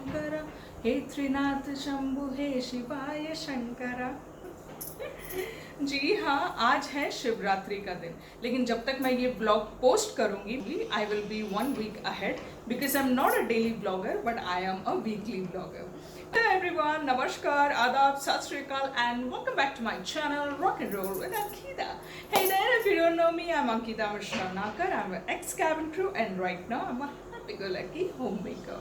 शंकर, हे त्रिनाथ शंभु, हे शिवाय शंकरा। जी हाँ, आज है शिवरात्रि का दिन, लेकिन जब तक मैं ये ब्लॉग पोस्ट करूंगी I will be 1 week ahead because I am not a daily blogger but I am a weekly blogger. Hello everyone, नमस्कार, आदाब, सत श्री अकाल and welcome back to my channel rock and roll with Ankita. Hey there, if you don't know me, I'm Ankita Mishra Nakar. I'm an ex-cabin crew and right now I'm a happy-go-lucky homemaker.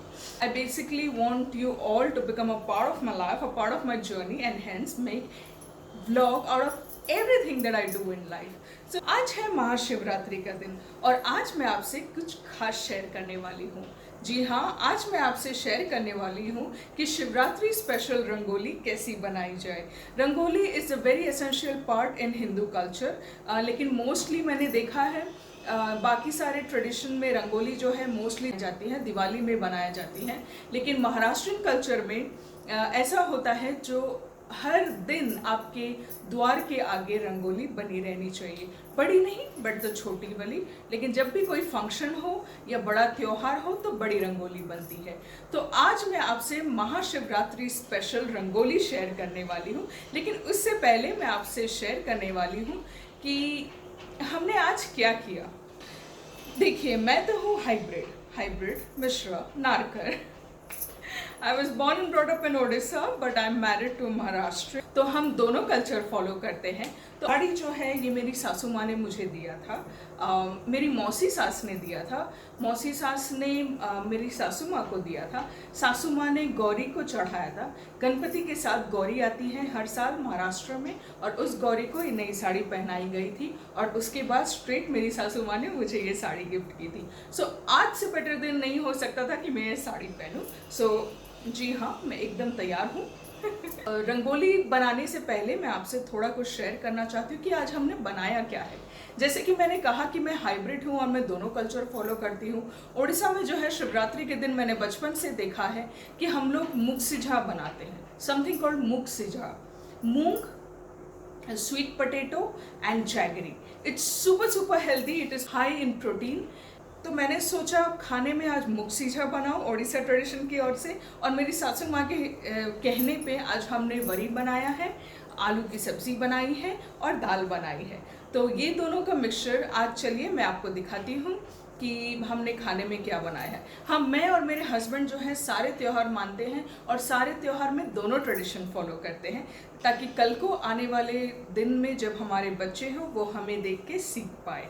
I basically want you all to become a part of my life, a part of my journey and hence make vlog out of everything that I do in life. So आज है महाशिवरात्रि का दिन और आज मैं आपसे कुछ खास शेयर करने वाली हूँ। जी हाँ, आज मैं आपसे शेयर करने वाली हूँ कि शिवरात्रि स्पेशल रंगोली कैसी बनाई जाए। Rangoli is a very essential part in Hindu culture, लेकिन मोस्टली मैंने देखा है बाकी सारे ट्रेडिशन में रंगोली जो है मोस्टली जाती है, दिवाली में बनाया जाती है, लेकिन महाराष्ट्रियन कल्चर में ऐसा होता है जो हर दिन आपके द्वार के आगे रंगोली बनी रहनी चाहिए। बड़ी नहीं बट तो छोटी वाली, लेकिन जब भी कोई फंक्शन हो या बड़ा त्योहार हो तो बड़ी रंगोली बनती है। तो आज मैं आपसे महाशिवरात्रि स्पेशल रंगोली शेयर करने वाली हूँ, लेकिन उससे पहले मैं आपसे शेयर करने वाली हूँ कि हमने आज क्या किया। देखिए, मैं तो हूँ hybrid Mishra Narkar. I was born and brought up in Odisha, but I'm married to Maharashtra. तो हम दोनों कल्चर फॉलो करते हैं। तो साड़ी जो है ये मेरी सासू माँ ने मुझे दिया था, मेरी मौसी सास ने दिया था, मौसी सास ने मेरी सासू माँ को दिया था, सासू माँ ने गौरी को चढ़ाया था। गणपति के साथ गौरी आती है हर साल महाराष्ट्र में और उस गौरी को ये नई साड़ी पहनाई गई थी और उसके बाद स्ट्रेट मेरी सासू माँ ने मुझे ये साड़ी गिफ्ट की थी। सो आज से बेटर दिन नहीं हो सकता था कि मैं ये साड़ी पहनूँ। सो जी हाँ, मैं एकदम तैयार हूँ। रंगोली बनाने से पहले मैं आपसे थोड़ा कुछ शेयर करना चाहती हूँ कि आज हमने बनाया क्या है। जैसे कि मैंने कहा कि मैं हाइब्रिड हूँ और मैं दोनों कल्चर फॉलो करती हूँ। उड़ीसा में जो है शिवरात्रि के दिन मैंने बचपन से देखा है कि हम लोग मूंग सिझा बनाते हैं, something called moong sijha. Moong, sweet potato and jaggery. It's super healthy, it is high in protein. तो मैंने सोचा खाने में आज मूंग सिझा बनाओ ओडिशा ट्रेडिशन की ओर से, और मेरी सासू माँ के कहने पे आज हमने वरी बनाया है, आलू की सब्ज़ी बनाई है और दाल बनाई है। तो ये दोनों का मिक्सचर आज चलिए मैं आपको दिखाती हूँ कि हमने खाने में क्या बनाया है। हम, मैं और मेरे हस्बैंड जो है सारे त्यौहार मानते हैं और सारे त्यौहार में दोनों ट्रेडिशन फॉलो करते हैं, ताकि कल को आने वाले दिन में जब हमारे बच्चे हों वो हमें देख के सीख पाए।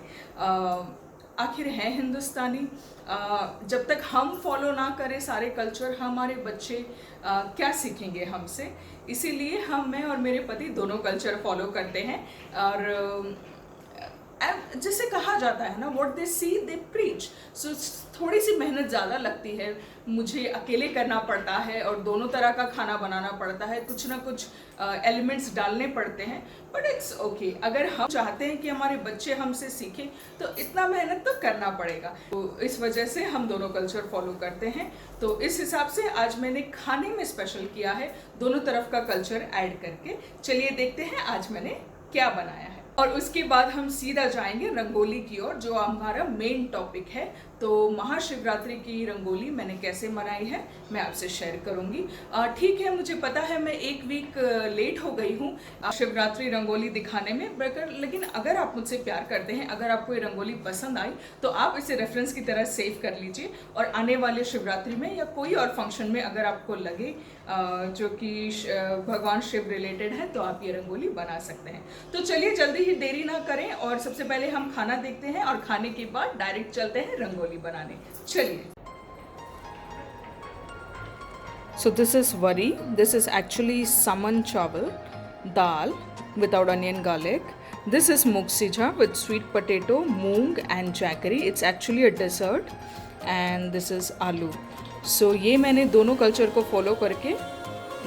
आखिर हैं हिंदुस्तानी, जब तक हम फॉलो ना करें सारे कल्चर, हमारे बच्चे क्या सीखेंगे हमसे। इसीलिए मैं और मेरे पति दोनों कल्चर फॉलो करते हैं। और जैसे कहा जाता है ना, what they C they preach. सो थोड़ी सी मेहनत ज़्यादा लगती है, मुझे अकेले करना पड़ता है और दोनों तरह का खाना बनाना पड़ता है, कुछ ना कुछ एलिमेंट्स डालने पड़ते हैं, बट इट्स ओके। अगर हम चाहते हैं कि हमारे बच्चे हमसे सीखें तो इतना मेहनत तो करना पड़ेगा। तो इस वजह से हम दोनों कल्चर फॉलो करते हैं। तो इस हिसाब से आज मैंने खाने में स्पेशल किया है, दोनों तरफ का कल्चर ऐड करके। चलिए देखते हैं आज मैंने क्या बनाया है और उसके बाद हम सीधा जाएंगे रंगोली की ओर, जो हमारा मेन टॉपिक है। तो महाशिवरात्रि की रंगोली मैंने कैसे बनाई है मैं आपसे शेयर करूंगी। ठीक है, मुझे पता है मैं 1 वीक लेट हो गई हूँ शिवरात्रि रंगोली दिखाने में, लेकिन अगर आप मुझसे प्यार करते हैं, अगर आपको ये रंगोली पसंद आई तो आप इसे रेफरेंस की तरह सेव कर लीजिए और आने वाले शिवरात्रि में या कोई और फंक्शन में अगर आपको लगे जो कि भगवान शिव रिलेटेड है तो आप ये रंगोली बना सकते हैं। तो चलिए जल्दी ही देरी ना करें और सबसे पहले हम खाना देखते हैं और खाने के बाद डायरेक्ट चलते हैं रंगोली बनाने। चलिए। So this is wari. This is actually saman chawal, dal without onion garlic. This is mug sija with sweet potato, moong and jaggery. It's actually a dessert. And this is aloo. So ये मैंने दोनों culture को follow करके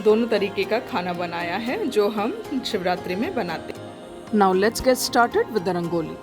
दोनों तरीके का खाना बनाया है जो हम शिवरात्रि में बनाते हैं। Now let's get started with the rangoli.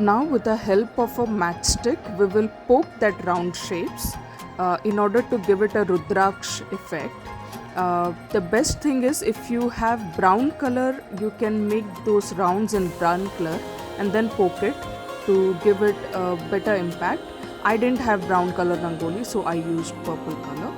Now with the help of a matchstick, we will poke that round shapes in order to give it a Rudraksh effect. The best thing is if you have brown color, you can make those rounds in brown color and then poke it to give it a better impact. I didn't have brown color rangoli, so I used purple color.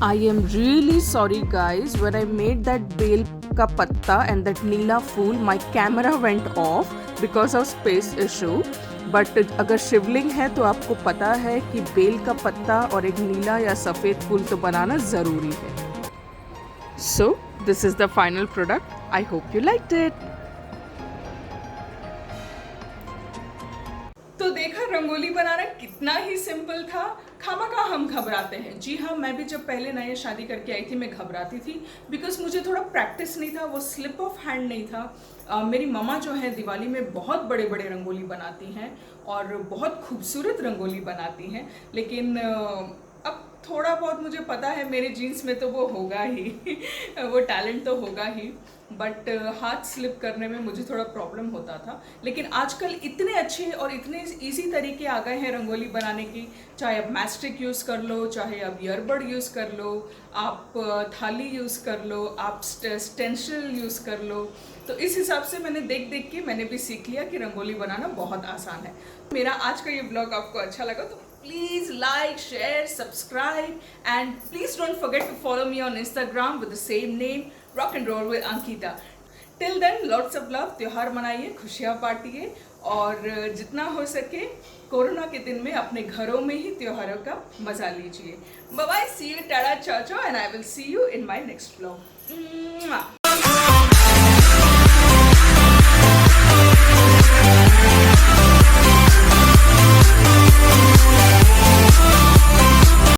I am really sorry guys, when I made that bel ka patta and that neela phool, my camera went off because of space issue. But अगर शिवलिंग है तो आपको पता है कि bell का पत्ता और एक नीला या सफ़ेद फूल तो बनाना ज़रूरी है. So this is the final product. I hope you liked it. तो देखा रंगोली बनाना कितना ही सिंपल था. खामखा हम घबराते हैं. जी हाँ, मैं भी जब पहले नए शादी करके आई थी मैं घबराती थी बिकॉज मुझे थोड़ा प्रैक्टिस नहीं था, वो स्लिप ऑफ हैंड नहीं था. मेरी मम्मा जो है दिवाली में बहुत बड़े बड़े रंगोली बनाती हैं और बहुत खूबसूरत रंगोली बनाती हैं, लेकिन अब थोड़ा बहुत मुझे पता है मेरे जीन्स में तो वो होगा ही वो टैलेंट तो होगा ही, बट हाथ स्लिप करने में मुझे थोड़ा प्रॉब्लम होता था. लेकिन आजकल इतने अच्छे और इतने इजी तरीके आ गए हैं रंगोली बनाने की. चाहे आप मैस्टिक यूज़ कर लो, चाहे आप ईयरबड यूज़ कर लो, आप थाली यूज़ कर लो, आप स्टेंसिल यूज़ कर लो. तो इस हिसाब से मैंने देख के मैंने भी सीख लिया कि रंगोली बनाना बहुत आसान है. मेरा आज का ये ब्लॉग आपको अच्छा लगा तो please like, share, subscribe, and please don't forget to follow me on Instagram with the same name, Rock and Roll with Ankita. Till then, lots of love. त्योहार मनाइए, खुशियाँ बांटिए और जितना हो सके कोरोना के दिन में अपने घरों में ही त्योहारों का मजा लीजिए. Bye bye, see you, tada, ciao ciao, and I will see you in my next vlog.